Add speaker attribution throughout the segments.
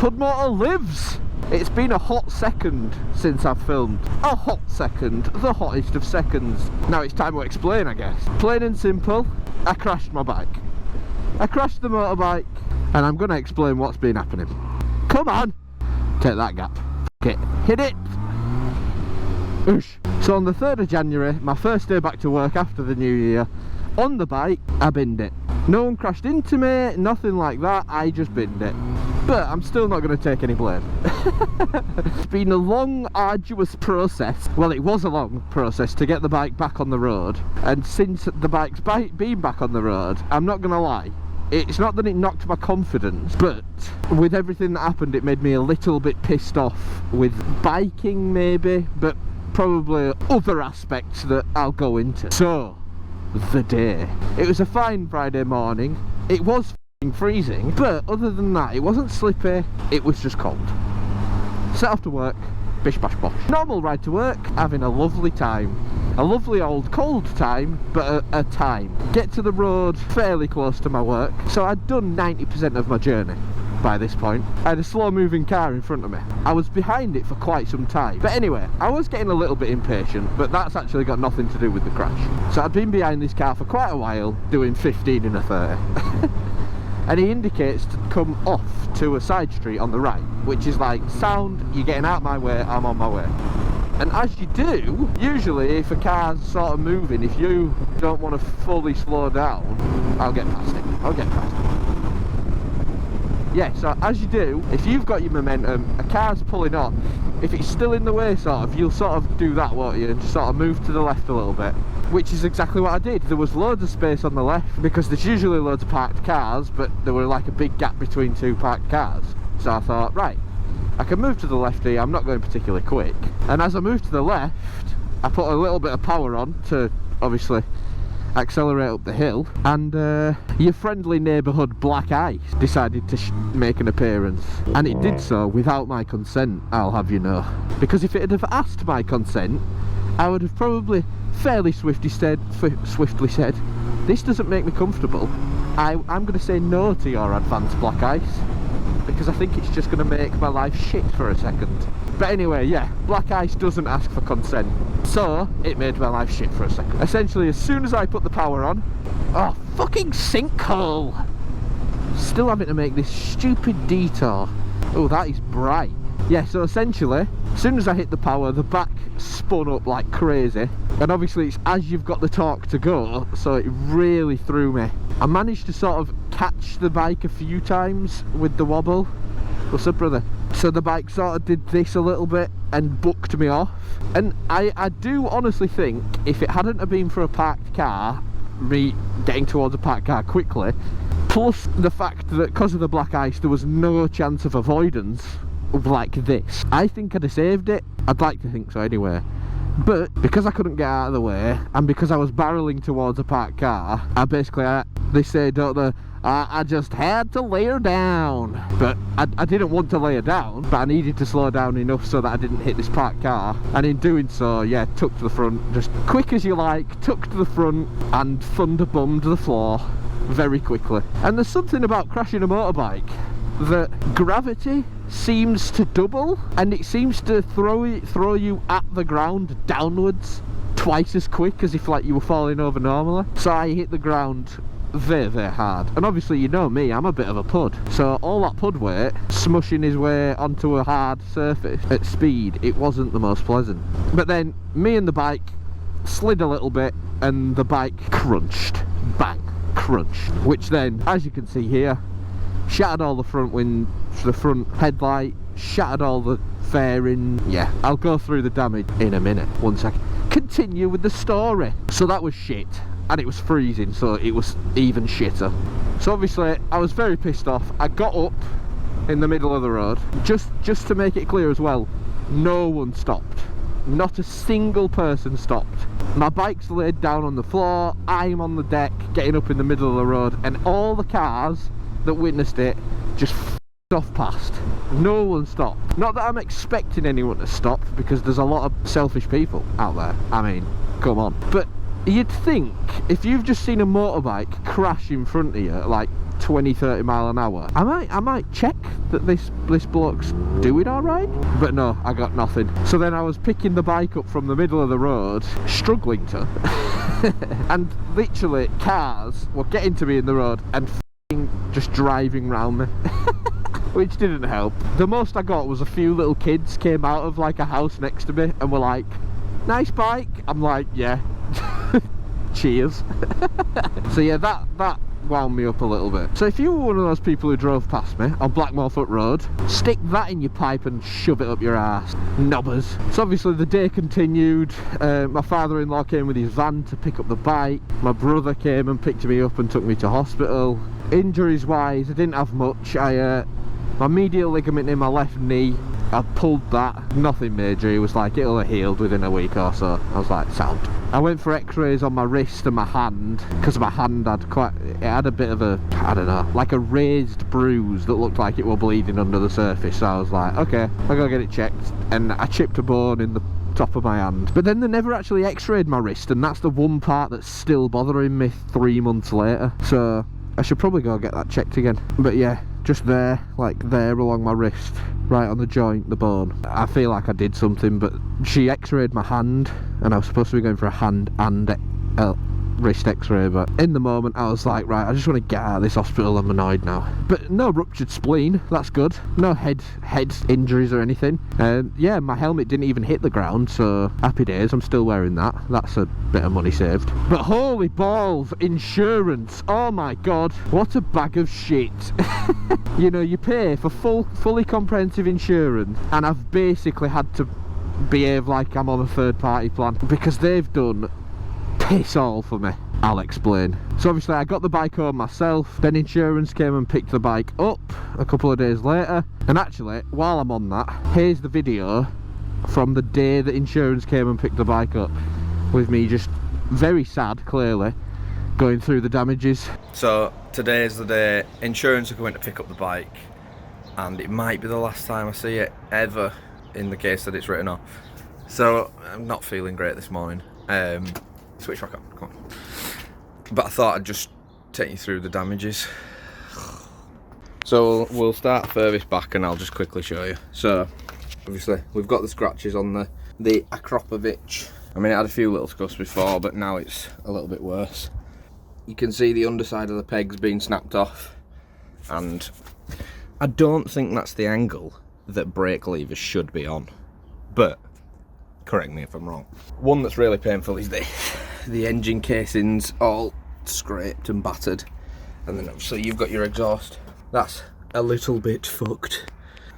Speaker 1: Pud Motor lives! It's been a hot second since I've filmed. A hot second, the hottest of seconds. Now it's time to explain, I guess. Plain and simple, I crashed my bike. I crashed the motorbike, and I'm going to explain what's been happening. Come on! Take that gap. Okay, hit it! Oosh. So on the 3rd of January, my first day back to work after the new year, on the bike, I binned it. No one crashed into me, nothing like that, I just binned it. But I'm still not going to take any blame. It's been a long, arduous process. Well, it was a long process to get the bike back on the road. And since the bike's been back on the road, I'm not going to lie, it's not that it knocked my confidence, but with everything that happened, it made me a little bit pissed off with biking maybe, but probably other aspects that I'll go into. So, the day. It was a fine Friday morning. It was freezing, but other than that, it wasn't slippy, it was just cold. Set off to work, bish bash bosh. Normal ride to work, having a lovely time. A lovely old cold time, but a time. Get to the road fairly close to my work, so I'd done 90% of my journey by this point. I had a slow moving car in front of me. I was behind it for quite some time. But anyway, I was getting a little bit impatient, but that's actually got nothing to do with the crash. So I'd been behind this car for quite a while, doing 15 in a 30. And he indicates to come off to a side street on the right, which is like, sound, you're getting out my way, I'm on my way. And as you do, usually if a car's sort of moving, if you don't want to fully slow down, I'll get past it, Yeah, so as you do, if you've got your momentum, a car's pulling off, if it's still in the way sort of, you'll sort of do that, won't you, and just sort of move to the left a little bit. Which is exactly what I did. There was loads of space on the left, because there's usually loads of parked cars, but there were like a big gap between two parked cars. So I thought, right, I can move to the left here, I'm not going particularly quick. And as I moved to the left, I put a little bit of power on to, obviously, accelerate up the hill, and your friendly neighbourhood black ice decided to make an appearance, and it did so without my consent, I'll have you know. Because if it had have asked my consent, I would have probably fairly swiftly said, this doesn't make me comfortable. I'm going to say no to your advanced black ice, because I think it's just going to make my life shit for a second. But anyway, yeah, black ice doesn't ask for consent, so it made my life shit for a second. Essentially, as soon as I put the power on, oh, fucking sinkhole! Still having to make this stupid detour. Oh, that is bright. Yeah, so essentially, as soon as I hit the power, the back spun up like crazy, and obviously it's as you've got the torque to go, so it really threw me. I managed to sort of catch the bike a few times with the wobble. What's up, brother? So the bike sort of did this a little bit and bucked me off, and I do honestly think if it hadn't have been for a parked car, me getting towards a parked car quickly, plus the fact that because of the black ice there was no chance of avoidance like this, I think I'd have saved it. I'd like to think so anyway. But because I couldn't get out of the way, and because I was barreling towards a parked car, they say, don't they, I just had to lay her down. But I didn't want to lay her down, but I needed to slow down enough so that I didn't hit this parked car. And in doing so, yeah, took to the front, just quick as you like, took to the front and thunder-bummed the floor very quickly. And there's something about crashing a motorbike that gravity seems to double, and it seems to throw you at the ground downwards twice as quick as if like you were falling over normally. So I hit the ground very, very hard, and obviously you know me, I'm a bit of a pud, so all that pud weight smushing his way onto a hard surface at speed, it wasn't the most pleasant. But then me and the bike slid a little bit, and the bike crunched, bang, crunched, which then, as you can see here, shattered all the front the front headlight, shattered all the fairing. Yeah, I'll go through the damage in a minute. One second. Continue with the story. So that was shit, and it was freezing, so it was even shitter. So obviously I was very pissed off. I got up in the middle of the road, just to make it clear as well, no one stopped. Not a single person stopped. My bike's laid down on the floor, I'm on the deck getting up in the middle of the road, and all the cars that witnessed it just f***ed off past. No one stopped. Not that I'm expecting anyone to stop, because there's a lot of selfish people out there. I mean, come on. But you'd think if you've just seen a motorbike crash in front of you, like 20-30 mile an hour, I might check that this bloke's doing alright. But no, I got nothing. So then I was picking the bike up from the middle of the road, struggling to, and literally cars were getting to me in the road and just driving round me. Which didn't help. The most I got was a few little kids came out of like a house next to me and were like, nice bike. I'm like, yeah. Cheers. So yeah, that wound me up a little bit. So if you were one of those people who drove past me on Blackmorefoot Road, stick that in your pipe and shove it up your ass, knobbers. So obviously the day continued. My father-in-law came with his van to pick up the bike. My brother came and picked me up and took me to hospital. Injuries wise, I didn't have much. My medial ligament in my left knee, I pulled that. Nothing major. He was like, it'll have healed within a week or so. I was like, sound. I went for x-rays on my wrist and my hand, because my hand had a bit of a, I don't know, like a raised bruise that looked like it were bleeding under the surface. So I was like, okay, I gotta get it checked. And I chipped a bone in the top of my hand. But then they never actually x-rayed my wrist, and that's the one part that's still bothering me 3 months later. So I should probably go get that checked again. But yeah, just there, like there along my wrist, right on the joint, the bone. I feel like I did something, but she x-rayed my hand, and I was supposed to be going for a hand and wrist x-ray, but in the moment I was like, right, I just want to get out of this hospital. I'm annoyed now. But no ruptured spleen, that's good. No head injuries or anything. Yeah, my helmet didn't even hit the ground, so happy days. I'm still wearing that. That's a bit of money saved. But holy balls, insurance, oh my god, what a bag of shit. You know, you pay for fully comprehensive insurance, and I've basically had to behave like I'm on a third party plan because they've done piss all for me. I'll explain. So obviously I got the bike home myself, then insurance came and picked the bike up a couple of days later. And actually, while I'm on that, here's the video from the day that insurance came and picked the bike up, with me just very sad, clearly, going through the damages. So today's the day insurance are going to pick up the bike, and it might be the last time I see it ever, in the case that it's written off. So I'm not feeling great this morning. Switch back on, come on. But I thought I'd just take you through the damages. So we'll start furthest back and I'll just quickly show you. So obviously we've got the scratches on the Akropovich. I mean, it had a few little scuffs before, but now it's a little bit worse. You can see the underside of the pegs being snapped off, and I don't think that's the angle that brake levers should be on, but correct me if I'm wrong. One that's really painful is the engine casing's all scraped and battered, and then obviously you've got your exhaust. That's a little bit fucked,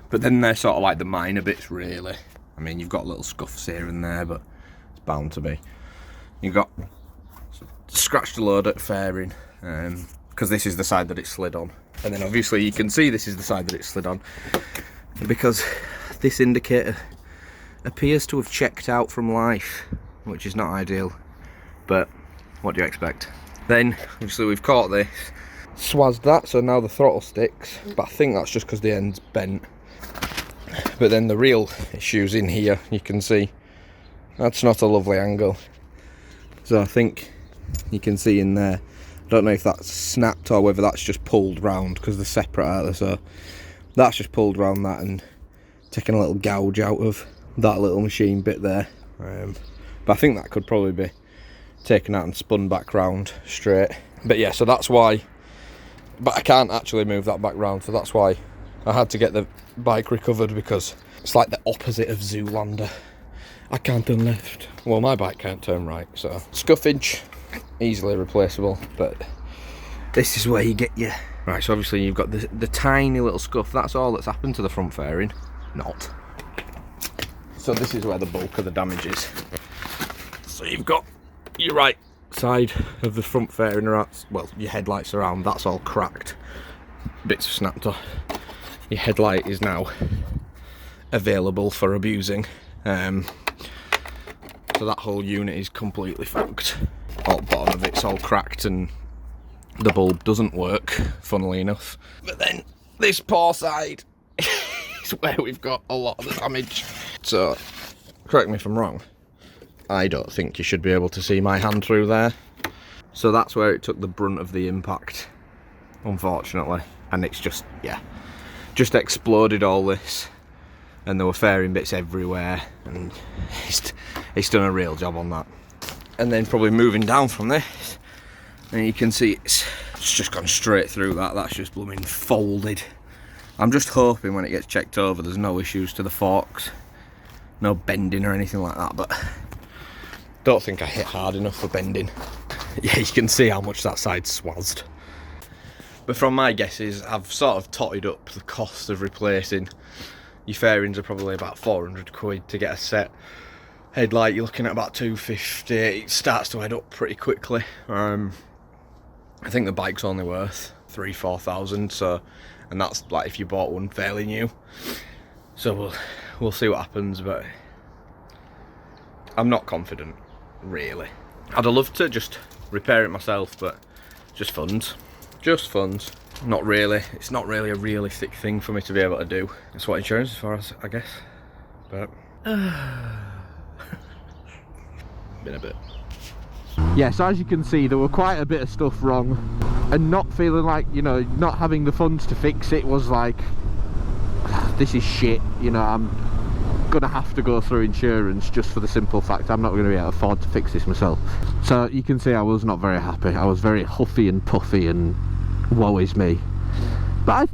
Speaker 1: but then they're sort of like the minor bits, really. I mean, you've got little scuffs here and there, but it's bound to be. You've got scratched a load at fairing, because this is the side that it slid on, and then obviously you can see this is the side that it slid on because this indicator appears to have checked out from life, which is not ideal, but what do you expect? Then obviously we've caught this, swazzed that, so now the throttle sticks, but I think that's just because the end's bent. But then the real issue's in here. You can see that's not a lovely angle, so I think you can see in there, I don't know if that's snapped or whether that's just pulled round, because they're separate out there, so that's just pulled round that and taken a little gouge out of that little machine bit there. But I think that could probably be taken out and spun back round straight. But yeah, so that's why, but I can't actually move that back round, so that's why I had to get the bike recovered, because it's like the opposite of Zoolander. I can't turn left. Well, my bike can't turn right, so scuffage, easily replaceable, but this is where you get your... Right, so obviously you've got the tiny little scuff, that's all that's happened to the front fairing. Not. So this is where the bulk of the damage is. So you've got your right side of the front fairing, well, your headlights around, that's all cracked. Bits are snapped off. Your headlight is now available for abusing. So that whole unit is completely fucked. All bottom of it's all cracked and the bulb doesn't work, funnily enough. But then this poor side is where we've got a lot of the damage. So, correct me if I'm wrong, I don't think you should be able to see my hand through there. So that's where it took the brunt of the impact. unfortunately, and it's just, yeah, just exploded all this, and there were fairing bits everywhere, and it's done a real job on that. And then probably moving down from this, and you can see it's just gone straight through that. That's just blooming folded. I'm just hoping when it gets checked over there's no issues to the forks, no bending or anything like that, but don't think I hit hard enough for bending. Yeah, you can see how much that side's swazzed. But from my guesses, I've sort of totted up the cost of replacing. Your fairings are probably about 400 quid to get a set. Headlight, you're looking at about 250. It starts to add up pretty quickly. I think the bike's only worth 3,000–4,000, 000, so, and that's like if you bought one fairly new. So we'll see what happens, but I'm not confident, really. I'd have loved to just repair it myself, but just funds. Just funds. Not really. It's not really a realistic thing for me to be able to do. That's what insurance is for, I guess. But been a bit. Yeah, so as you can see, there were quite a bit of stuff wrong, and not feeling like, you know, not having the funds to fix it was like, this is shit, you know, I'm gonna have to go through insurance just for the simple fact I'm not going to be able to afford to fix this myself. So you can see I was not very happy. I was very huffy and puffy and woe is me. But I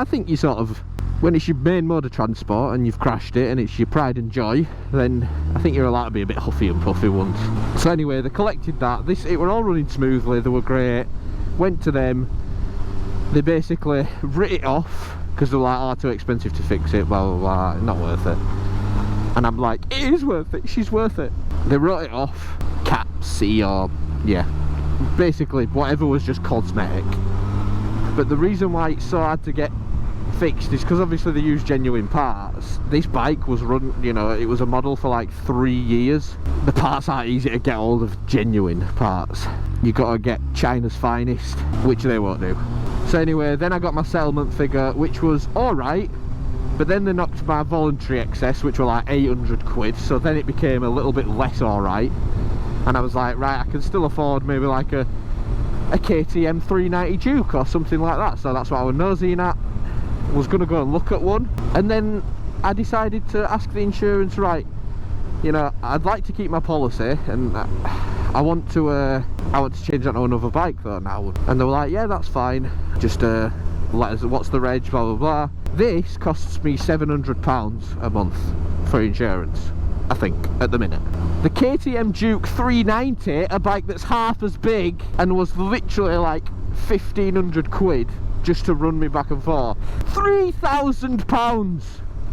Speaker 1: think you sort of, when it's your main mode of transport and you've crashed it and it's your pride and joy, then I think you're allowed to be a bit huffy and puffy once. So anyway, they collected that. It were all running smoothly, they were great. Went to them, they basically writ it off because they were like, oh, too expensive to fix it, blah blah blah, not worth it. And I'm like, it is worth it, she's worth it. They wrote it off, Cat C, or yeah, basically whatever was just cosmetic. But the reason why it's so hard to get fixed is because obviously they use genuine parts. This bike was run, you know, it was a model for like 3 years. The parts aren't easy to get hold of, genuine parts. You got to get China's finest, which they won't do. So anyway, then I got my settlement figure, which was alright, but then they knocked my voluntary excess, which were like 800 quid, so then it became a little bit less alright. And I was like, right, I can still afford maybe like a KTM 390 Duke or something like that. So that's what I was nosing at. Was going to go and look at one, and then I decided to ask the insurance, right, you know, I'd like to keep my policy, and I want to change that to another bike though now. And they were like, yeah, that's fine, just let us, what's the reg, blah blah blah. This costs me £700 a month for insurance, I think, at the minute. The KTM Duke 390, a bike that's half as big and was literally like 1,500 quid just to run me back and forth. £3,000!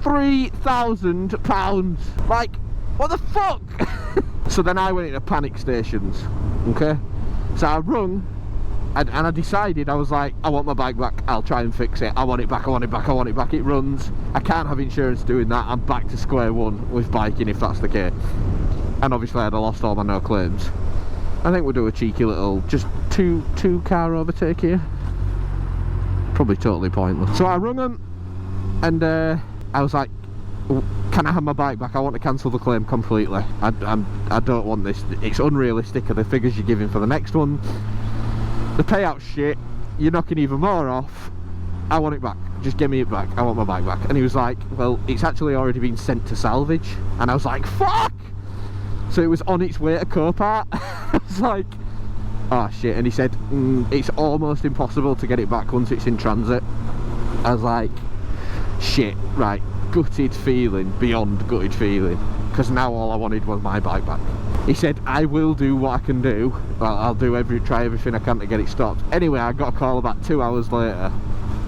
Speaker 1: £3,000! Like, what the fuck? So then I went into panic stations, okay? So I rung, and I decided, I was like, I want my bike back, I'll try and fix it, I want it back, I want it back, I want it back. It runs, I can't have insurance doing that, I'm back to square one with biking if that's the case. And obviously I'd have lost all my no claims. I think we'll do a cheeky little, just two car overtake here. Probably totally pointless. So I rung them, and I was like, can I have my bike back? I want to cancel the claim completely. I don't want this. It's unrealistic, are the figures you're giving for the next one. The payout's shit. You're knocking even more off. I want it back. Just give me it back. I want my bike back. And he was like, well, it's actually already been sent to salvage. And I was like, fuck! So it was on its way to Copart. I was like, oh shit. And he said, it's almost impossible to get it back once it's in transit. I was like, shit, right, gutted feeling, beyond gutted feeling, because now all I wanted was my bike back. He said, I will do what I can do. Well, I'll try everything I can to get it stopped. Anyway, I got a call about 2 hours later.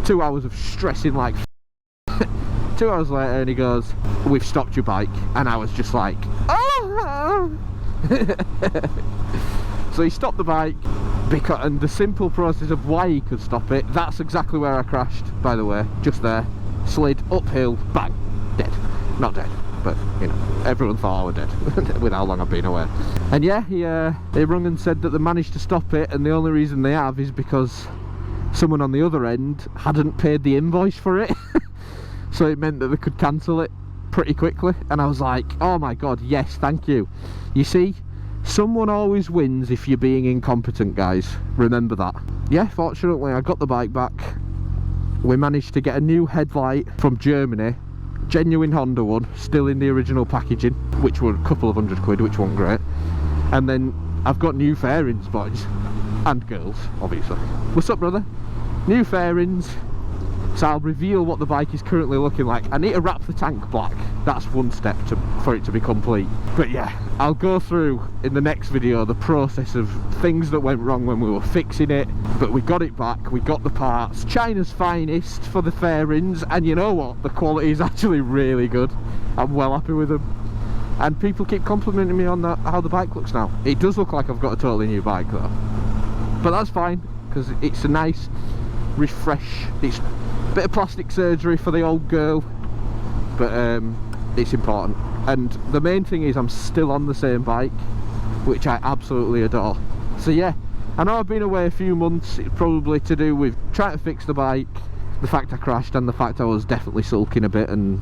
Speaker 1: 2 hours of stressing like 2 hours later, and he goes, we've stopped your bike. And I was just like, oh! So he stopped the bike, because, and the simple process of why he could stop it, that's exactly where I crashed, by the way, just there. Slid uphill, bang, dead. Not dead, but you know, everyone thought I was dead with how long I've been away. And yeah, he rung and said that they managed to stop it, and the only reason they have is because someone on the other end hadn't paid the invoice for it. So it meant that they could cancel it pretty quickly. And I was like, oh my god, yes, thank you. You see, Someone always wins if you're being incompetent, guys. Remember that. Yeah, fortunately I got the bike back. We managed to get a new headlight from Germany, genuine Honda one, still in the original packaging, which were a couple of £100, which wasn't great. And then I've got new fairings, boys and girls, obviously. What's up, brother? New fairings. So I'll reveal what the bike is currently looking like. I need to wrap the tank black. That's one step for it to be complete. But yeah, I'll go through in the next video the process of things that went wrong when we were fixing it. But we got it back, we got the parts. China's finest for the fairings, and you know what? The quality is actually really good. I'm well happy with them. And people keep complimenting me on that, how the bike looks now. It does look like I've got a totally new bike though. But that's fine, because it's a nice refresh. It's a bit of plastic surgery for the old girl, but it's important. And the main thing is I'm still on the same bike, which I absolutely adore. So yeah, I know I've been away a few months. It's probably to do with trying to fix the bike, the fact I crashed, and the fact I was definitely sulking a bit, and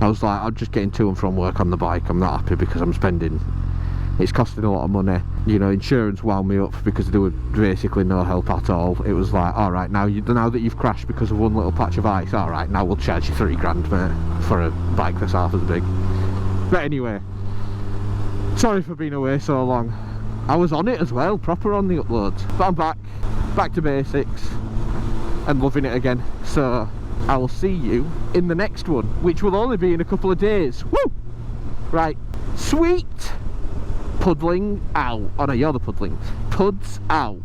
Speaker 1: I was like, I'm just getting to and from work on the bike. I'm not happy because I'm spending, it's costing a lot of money. You know, insurance wound me up because there was basically no help at all. It was like, all right, now that you've crashed because of one little patch of ice, all right, now we'll charge you £3 mate, for a bike that's half as big. But anyway, sorry for being away so long. I was on it as well, proper on the uploads. But I'm back to basics, and loving it again. So I will see you in the next one, which will only be in a couple of days. Woo! Right, sweet puddling out. Oh no, you're the puddling. Puds out.